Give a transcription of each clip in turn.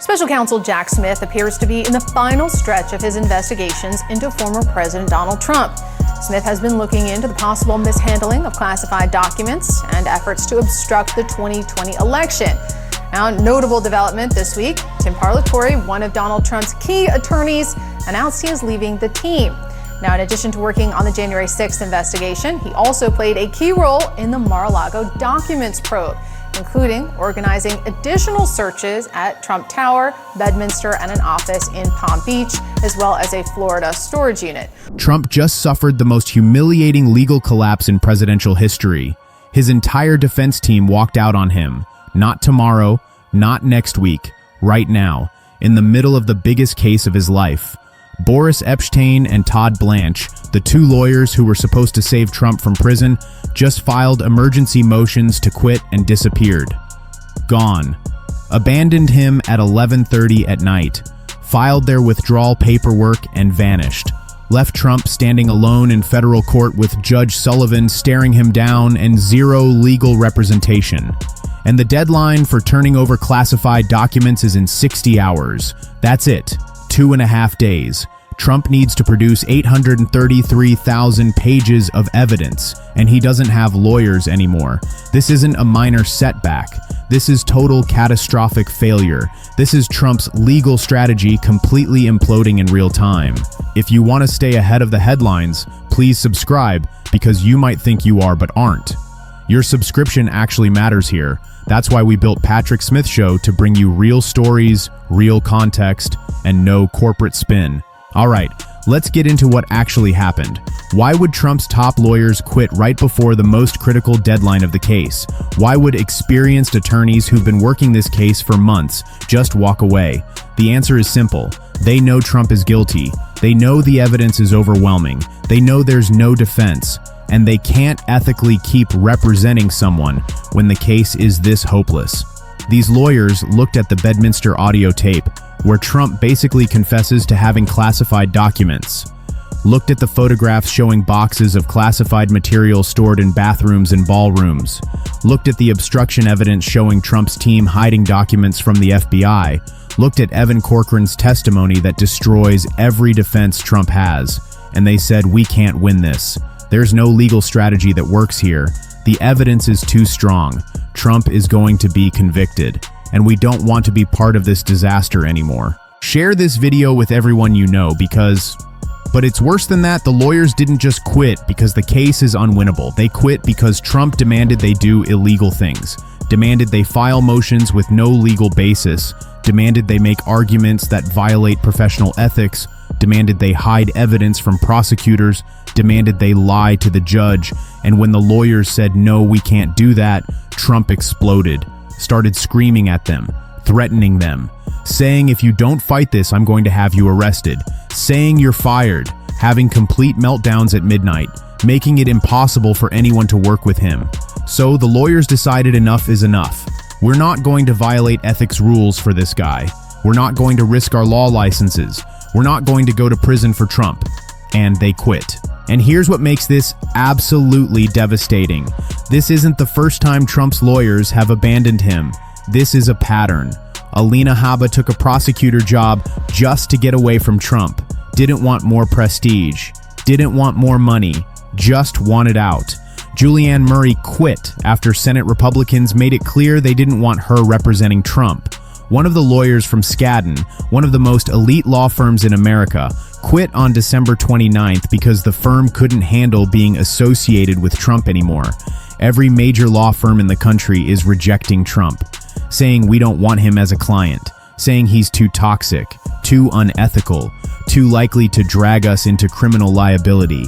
Special counsel Jack Smith appears to be in the final stretch of his investigations into former President Donald Trump. Smith has been looking into the possible mishandling of classified documents and efforts to obstruct the 2020 election. Now, notable development this week, Tim Parlatore, one of Donald Trump's key attorneys, announced he is leaving the team. Now, in addition to working on the January 6th investigation, he also played a key role in the Mar-a-Lago documents probe, including organizing additional searches at Trump Tower, Bedminster, and an office in Palm Beach, as well as a Florida storage unit. Trump just suffered the most humiliating legal collapse in presidential history. His entire defense team walked out on him. Not tomorrow, not next week, right now, in the middle of the biggest case of his life. Boris Epshteyn and Todd Blanche, the two lawyers who were supposed to save Trump from prison, just filed emergency motions to quit and disappeared. Gone. Abandoned him at 11:30 at night, filed their withdrawal paperwork and vanished. Left Trump standing alone in federal court with Judge Sullivan staring him down and zero legal representation. And the deadline for turning over classified documents is in 60 hours. That's it. 2.5 days. Trump needs to produce 833,000 pages of evidence, and he doesn't have lawyers anymore. This isn't a minor setback. This is total catastrophic failure. This is Trump's legal strategy completely imploding in real time. If you want to stay ahead of the headlines, please subscribe, because you might think you are but aren't. Your subscription actually matters here. That's why we built Patrick Smith Show, to bring you real stories, real context, and no corporate spin. All right, let's get into what actually happened. Why would Trump's top lawyers quit right before the most critical deadline of the case? Why would experienced attorneys who've been working this case for months just walk away? The answer is simple. They know Trump is guilty. They know the evidence is overwhelming. They know there's no defense. And they can't ethically keep representing someone when the case is this hopeless. These lawyers looked at the Bedminster audio tape, where Trump basically confesses to having classified documents, looked at the photographs showing boxes of classified material stored in bathrooms and ballrooms, looked at the obstruction evidence showing Trump's team hiding documents from the FBI, looked at Evan Corcoran's testimony that destroys every defense Trump has, and they said, we can't win this. There's no legal strategy that works here. The evidence is too strong. Trump is going to be convicted, and we don't want to be part of this disaster anymore. Share this video with everyone you know, but it's worse than that. The lawyers didn't just quit because the case is unwinnable. They quit because Trump demanded they do illegal things, demanded they file motions with no legal basis, demanded they make arguments that violate professional ethics, demanded they hide evidence from prosecutors, demanded they lie to the judge, and when the lawyers said, no, we can't do that, Trump exploded, started screaming at them, threatening them, saying, if you don't fight this, I'm going to have you arrested, saying you're fired, having complete meltdowns at midnight, making it impossible for anyone to work with him. So the lawyers decided enough is enough. We're not going to violate ethics rules for this guy. We're not going to risk our law licenses. We're not going to go to prison for Trump. And they quit. And here's what makes this absolutely devastating. This isn't the first time Trump's lawyers have abandoned him. This is a pattern. Alina Habba took a prosecutor job just to get away from Trump. Didn't want more prestige. Didn't want more money. Just wanted out. Julianne Murray quit after Senate Republicans made it clear they didn't want her representing Trump. One of the lawyers from Skadden, one of the most elite law firms in America, quit on December 29th because the firm couldn't handle being associated with Trump anymore. Every major law firm in the country is rejecting Trump, saying we don't want him as a client, saying he's too toxic, too unethical, too likely to drag us into criminal liability.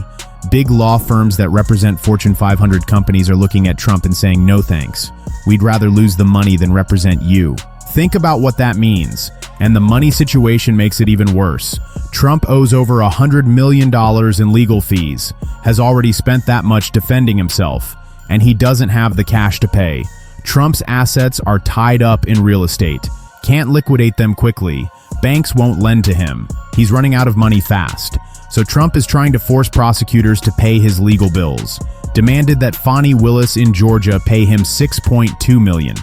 Big law firms that represent Fortune 500 companies are looking at Trump and saying, no thanks. We'd rather lose the money than represent you. Think about what that means. And the money situation makes it even worse. Trump owes over $100 million in legal fees, has already spent that much defending himself, and he doesn't have the cash to pay. Trump's assets are tied up in real estate. Can't liquidate them quickly. Banks won't lend to him. He's running out of money fast. So Trump is trying to force prosecutors to pay his legal bills. Demanded that Fani Willis in Georgia pay him $6.2 million.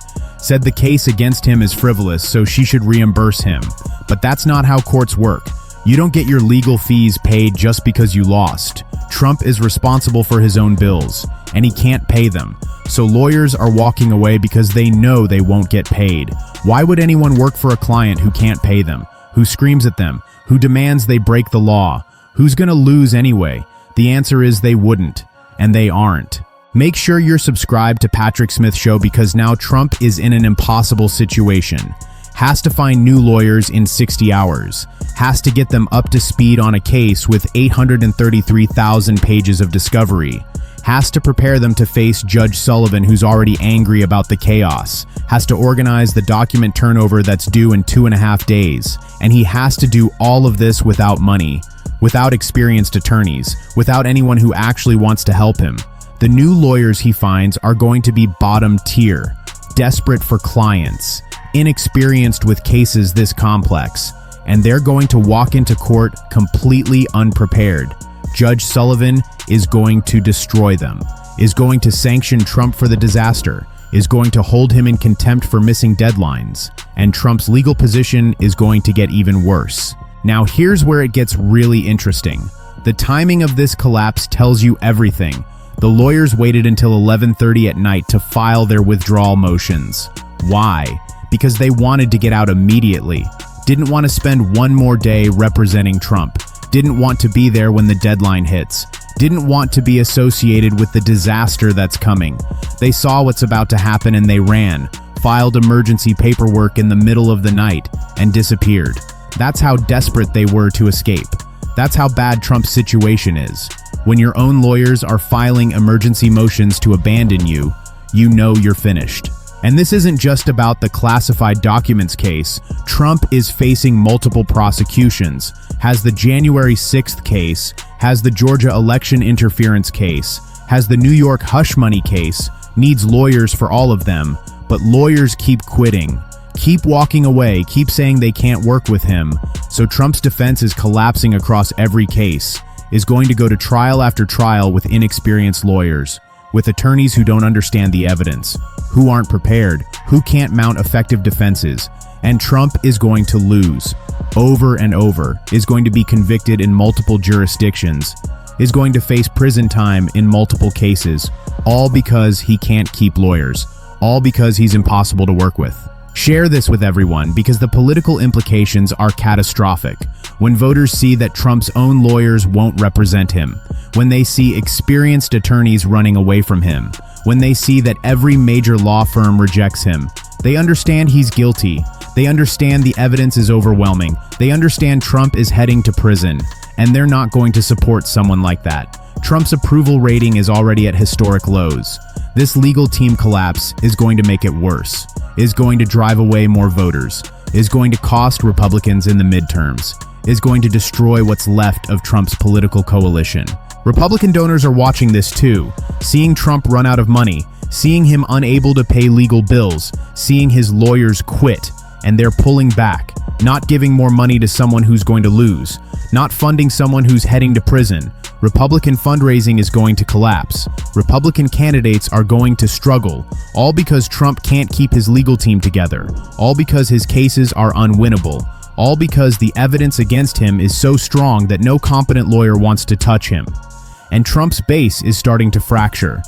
said the case against him is frivolous, so she should reimburse him. But that's not how courts work. You don't get your legal fees paid just because you lost. Trump is responsible for his own bills, and he can't pay them. So lawyers are walking away because they know they won't get paid. Why would anyone work for a client who can't pay them, who screams at them, who demands they break the law? Who's gonna lose anyway? The answer is they wouldn't, and they aren't. Make sure you're subscribed to Patrick Smith Show because now Trump is in an impossible situation. Has to find new lawyers in 60 hours. Has to get them up to speed on a case with 833,000 pages of discovery. Has to prepare them to face Judge Sullivan, who's already angry about the chaos. Has to organize the document turnover that's due in 2.5 days. And he has to do all of this without money, without experienced attorneys, without anyone who actually wants to help him. The new lawyers he finds are going to be bottom tier, desperate for clients, inexperienced with cases this complex, and they're going to walk into court completely unprepared. Judge Sullivan is going to destroy them, is going to sanction Trump for the disaster, is going to hold him in contempt for missing deadlines, and Trump's legal position is going to get even worse. Now here's where it gets really interesting. The timing of this collapse tells you everything. The lawyers waited until 11:30 at night to file their withdrawal motions. Why? Because they wanted to get out immediately. Didn't want to spend one more day representing Trump. Didn't want to be there when the deadline hits. Didn't want to be associated with the disaster that's coming. They saw what's about to happen and they ran, filed emergency paperwork in the middle of the night, and disappeared. That's how desperate they were to escape. That's how bad Trump's situation is. When your own lawyers are filing emergency motions to abandon you, you know you're finished. And this isn't just about the classified documents case. Trump is facing multiple prosecutions, has the January 6th case, has the Georgia election interference case, has the New York hush money case, needs lawyers for all of them, but lawyers keep quitting, keep walking away, keep saying they can't work with him. So Trump's defense is collapsing across every case, is going to go to trial after trial with inexperienced lawyers, with attorneys who don't understand the evidence, who aren't prepared, who can't mount effective defenses, and Trump is going to lose over and over, is going to be convicted in multiple jurisdictions, is going to face prison time in multiple cases, all because he can't keep lawyers, all because he's impossible to work with. Share this with everyone because the political implications are catastrophic. When voters see that Trump's own lawyers won't represent him, when they see experienced attorneys running away from him, when they see that every major law firm rejects him, they understand he's guilty. They understand the evidence is overwhelming. They understand Trump is heading to prison, and they're not going to support someone like that. Trump's approval rating is already at historic lows. This legal team collapse is going to make it worse, is going to drive away more voters, is going to cost Republicans in the midterms, is going to destroy what's left of Trump's political coalition. Republican donors are watching this too, seeing Trump run out of money, seeing him unable to pay legal bills, seeing his lawyers quit, and they're pulling back, not giving more money to someone who's going to lose, not funding someone who's heading to prison. Republican fundraising is going to collapse. Republican candidates are going to struggle, all because Trump can't keep his legal team together, all because his cases are unwinnable, all because the evidence against him is so strong that no competent lawyer wants to touch him. And Trump's base is starting to fracture.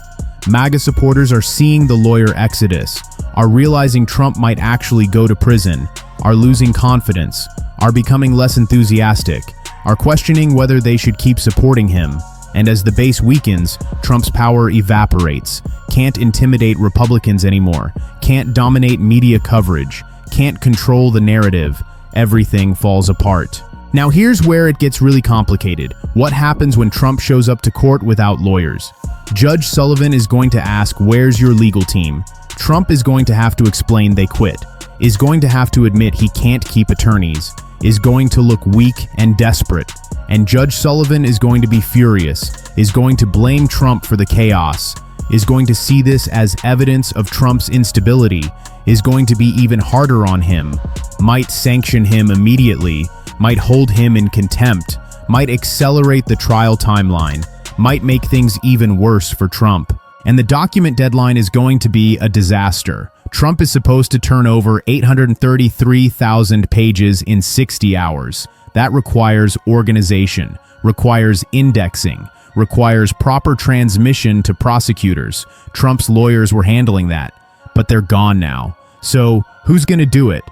MAGA supporters are seeing the lawyer exodus, are realizing Trump might actually go to prison, are losing confidence, are becoming less enthusiastic, are questioning whether they should keep supporting him. And as the base weakens, Trump's power evaporates, can't intimidate Republicans anymore, can't dominate media coverage, can't control the narrative. Everything falls apart. Now here's where it gets really complicated. What happens when Trump shows up to court without lawyers? Judge Sullivan is going to ask, where's your legal team? Trump is going to have to explain they quit, is going to have to admit he can't keep attorneys, is going to look weak and desperate, and Judge Sullivan is going to be furious, is going to blame Trump for the chaos, is going to see this as evidence of Trump's instability, is going to be even harder on him, might sanction him immediately, might hold him in contempt, might accelerate the trial timeline, might make things even worse for Trump. And the document deadline is going to be a disaster. Trump is supposed to turn over 833,000 pages in 60 hours. That requires organization, requires indexing, requires proper transmission to prosecutors. Trump's lawyers were handling that, but they're gone now. So who's going to do it?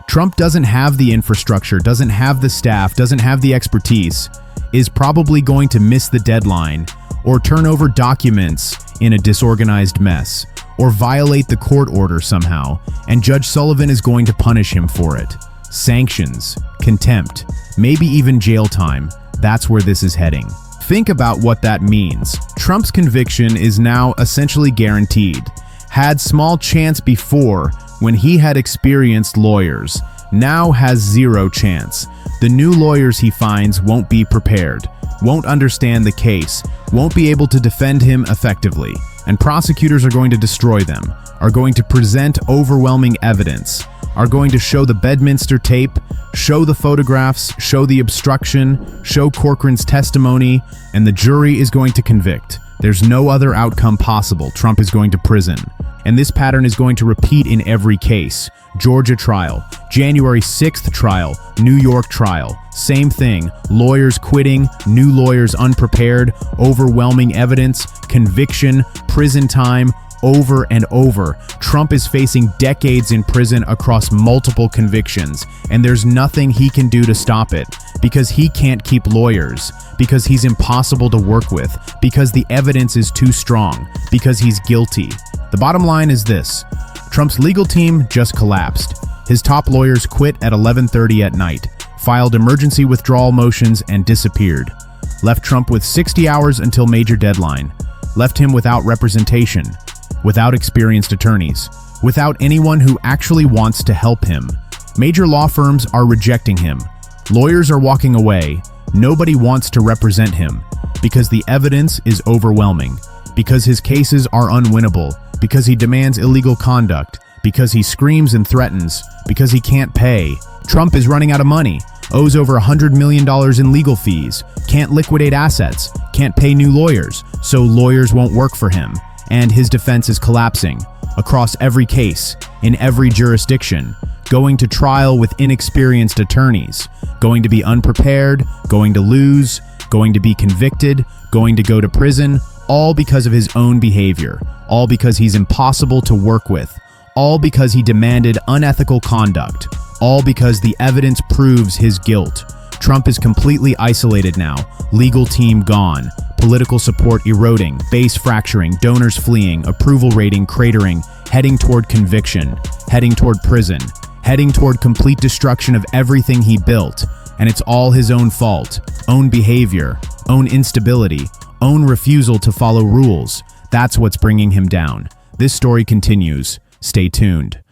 Trump doesn't have the infrastructure, doesn't have the staff, doesn't have the expertise, is probably going to miss the deadline, or turn over documents in a disorganized mess, or violate the court order somehow, and Judge Sullivan is going to punish him for it. Sanctions, contempt, maybe even jail time. That's where this is heading. Think about what that means. Trump's conviction is now essentially guaranteed. Had small chance before when he had experienced lawyers, now has zero chance. The new lawyers he finds won't be prepared, won't understand the case, won't be able to defend him effectively, and prosecutors are going to destroy them, are going to present overwhelming evidence, are going to show the Bedminster tape, show the photographs, show the obstruction, show Corcoran's testimony, and the jury is going to convict. There's no other outcome possible. Trump is going to prison. And this pattern is going to repeat in every case. Georgia trial, January 6th trial, New York trial. Same thing. Lawyers quitting, new lawyers unprepared, overwhelming evidence, conviction, prison time, over and over. Trump is facing decades in prison across multiple convictions, and there's nothing he can do to stop it, because he can't keep lawyers, because he's impossible to work with, because the evidence is too strong, because he's guilty. The bottom line is this: Trump's legal team just collapsed. His top lawyers quit at 11:30 at night, filed emergency withdrawal motions, and disappeared. Left Trump with 60 hours until major deadline. Left him without representation, without experienced attorneys, without anyone who actually wants to help him. Major law firms are rejecting him. Lawyers are walking away. Nobody wants to represent him because the evidence is overwhelming, because his cases are unwinnable, because he demands illegal conduct, because he screams and threatens, because he can't pay. Trump is running out of money, owes over $100 million in legal fees, can't liquidate assets, can't pay new lawyers, so lawyers won't work for him. And his defense is collapsing across every case, in every jurisdiction, going to trial with inexperienced attorneys, going to be unprepared, going to lose, going to be convicted, going to go to prison, all because of his own behavior, all because he's impossible to work with, all because he demanded unethical conduct, all because the evidence proves his guilt. Trump is completely isolated now, legal team gone, political support eroding, base fracturing, donors fleeing, approval rating cratering, heading toward conviction, heading toward prison, heading toward complete destruction of everything he built. And it's all his own fault, own behavior, own instability, own refusal to follow rules. That's what's bringing him down. This story continues. Stay tuned.